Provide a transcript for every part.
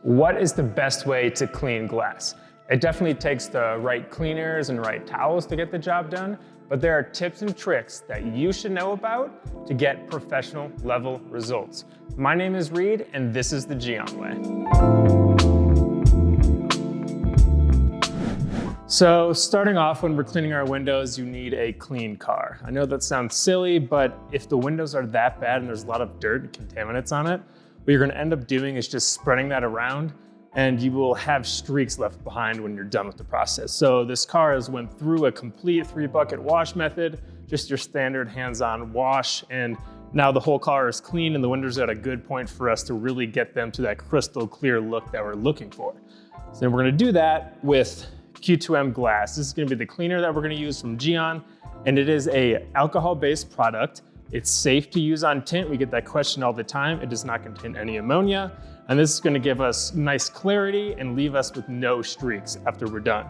What is the best way to clean glass? It definitely takes the right cleaners and right towels to get the job done, but there are tips and tricks that you should know about to get professional level results. My name is Reed, and this is the GYEON way. So starting off, when we're cleaning our windows, you need a clean car. I know that sounds silly, but if the windows are that bad and there's a lot of dirt and contaminants on it, what you're gonna end up doing is just spreading that around, and you will have streaks left behind when you're done with the process. So this car has went through a complete 3-bucket wash method, just your standard hands-on wash, and now the whole car is clean and the windows are at a good point for us to really get them to that crystal clear look that we're looking for. So then we're gonna do that with Q2M glass. This is gonna be the cleaner that we're gonna use from GYEON, and it is a alcohol-based product. It's safe to use on tint. We get that question all the time. It does not contain any ammonia. And this is gonna give us nice clarity and leave us with no streaks after we're done.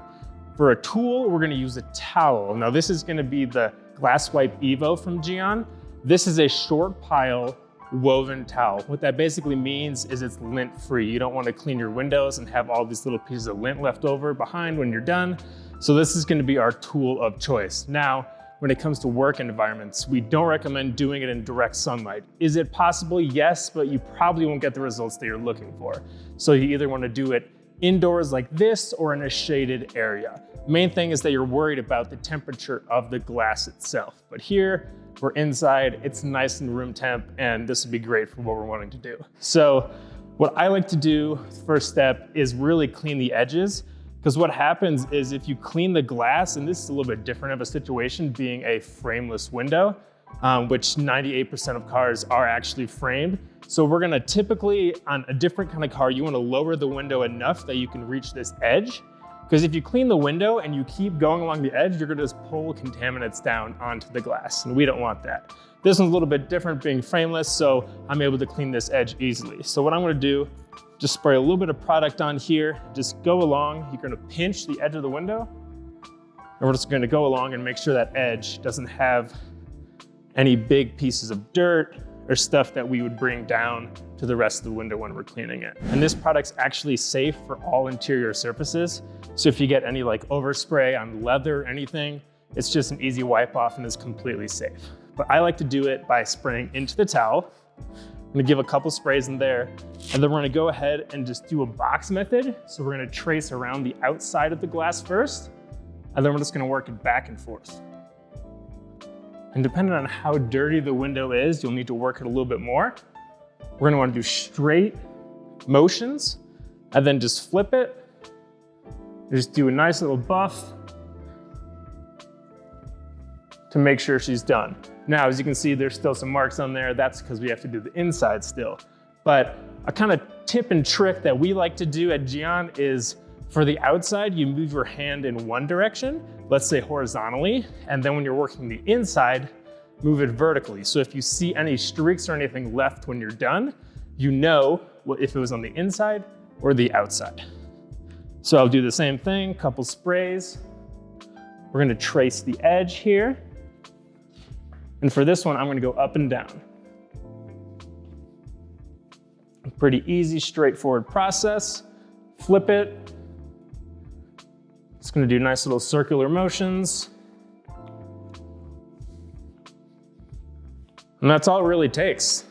For a tool, we're gonna use a towel. Now this is gonna be the Glass Wipe Evo from GYEON. This is a short pile woven towel. What that basically means is it's lint free. You don't wanna clean your windows and have all these little pieces of lint left over behind when you're done. So this is gonna be our tool of choice. Now, when it comes to work environments, we don't recommend doing it in direct sunlight. Is it possible? Yes, but you probably won't get the results that you're looking for. So you either want to do it indoors like this or in a shaded area. Main thing is that you're worried about the temperature of the glass itself. But here, we're inside, it's nice and room temp, and this would be great for what we're wanting to do. So what I like to do, first step, is really clean the edges. Because what happens is if you clean the glass, and this is a little bit different of a situation being a frameless window, which 98% of cars are actually framed. So we're gonna typically, on a different kind of car, you wanna lower the window enough that you can reach this edge. Because if you clean the window and you keep going along the edge, you're gonna just pull contaminants down onto the glass, and we don't want that. This one's a little bit different being frameless, so I'm able to clean this edge easily. So what I'm gonna do, just spray a little bit of product on here, just go along. You're gonna pinch the edge of the window, and we're just gonna go along and make sure that edge doesn't have any big pieces of dirt or stuff that we would bring down to the rest of the window when we're cleaning it. And this product's actually safe for all interior surfaces. So if you get any like overspray on leather or anything, it's just an easy wipe off and is completely safe. But I like to do it by spraying into the towel. I'm gonna give a couple sprays in there, and then we're gonna go ahead and just do a box method. So we're gonna trace around the outside of the glass first, and then we're just gonna work it back and forth. And depending on how dirty the window is, you'll need to work it a little bit more. We're gonna wanna do straight motions, and then just flip it. Just do a nice little buff to make sure she's done. Now, as you can see, there's still some marks on there. That's because we have to do the inside still. But a kind of tip and trick that we like to do at GYEON is for the outside, you move your hand in one direction, let's say horizontally, and then when you're working the inside, move it vertically. So if you see any streaks or anything left when you're done, you know if it was on the inside or the outside. So I'll do the same thing, couple sprays. We're gonna trace the edge here. And for this one, I'm gonna go up and down. A pretty easy, straightforward process. Flip it. It's gonna do nice little circular motions. And that's all it really takes.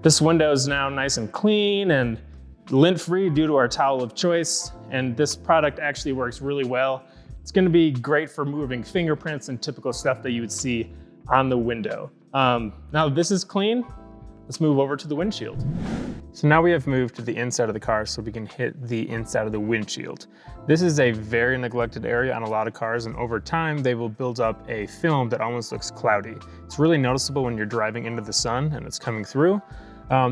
This window is now nice and clean and lint-free due to our towel of choice. And this product actually works really well. It's gonna be great for moving fingerprints and typical stuff that you would see on the window. Now this is clean, let's move over to the windshield. So now we have moved to the inside of the car so we can hit the inside of the windshield. This is a very neglected area on a lot of cars, and over time they will build up a film that almost looks cloudy. It's really noticeable when you're driving into the sun and it's coming through.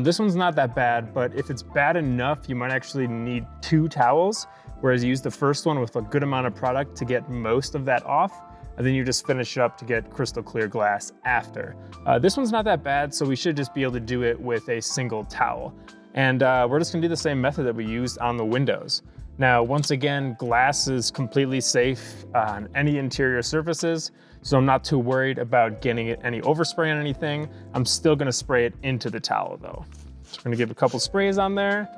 This one's not that bad, but if it's bad enough, you might actually need 2 towels, whereas you use the first one with a good amount of product to get most of that off, and then you just finish up to get crystal clear glass after. This one's not that bad, so we should just be able to do it with a single towel. And we're just gonna do the same method that we used on the windows. Now, once again, glass is completely safe on any interior surfaces, so I'm not too worried about getting any overspray on anything. I'm still gonna spray it into the towel though. So we're gonna give a couple sprays on there.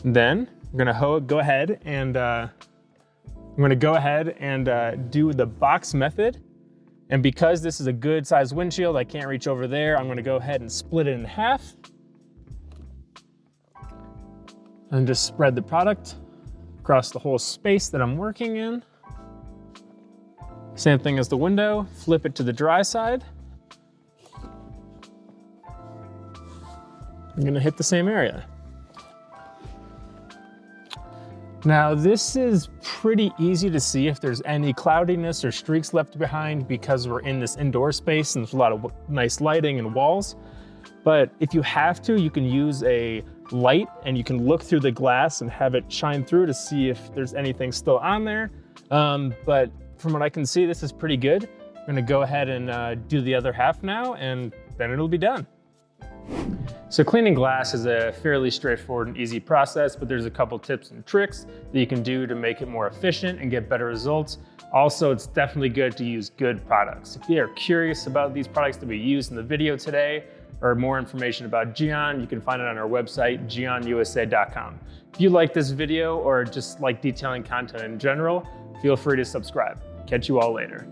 Then I'm gonna go ahead and do the box method. And because this is a good sized windshield, I can't reach over there. I'm gonna go ahead and split it in half. And just spread the product across the whole space that I'm working in. Same thing as the window, flip it to the dry side. I'm gonna hit the same area. Now this is pretty easy to see if there's any cloudiness or streaks left behind because we're in this indoor space and there's a lot of nice lighting and walls. But if you have to, you can use a light and you can look through the glass and have it shine through to see if there's anything still on there. But from what I can see, this is pretty good. I'm gonna go ahead and do the other half now and then it'll be done. So cleaning glass is a fairly straightforward and easy process, but there's a couple tips and tricks that you can do to make it more efficient and get better results. Also, it's definitely good to use good products. If you are curious about these products that we used in the video today, or more information about GYEON, you can find it on our website, GYEONUSA.com. If you like this video or just like detailing content in general, feel free to subscribe. Catch you all later.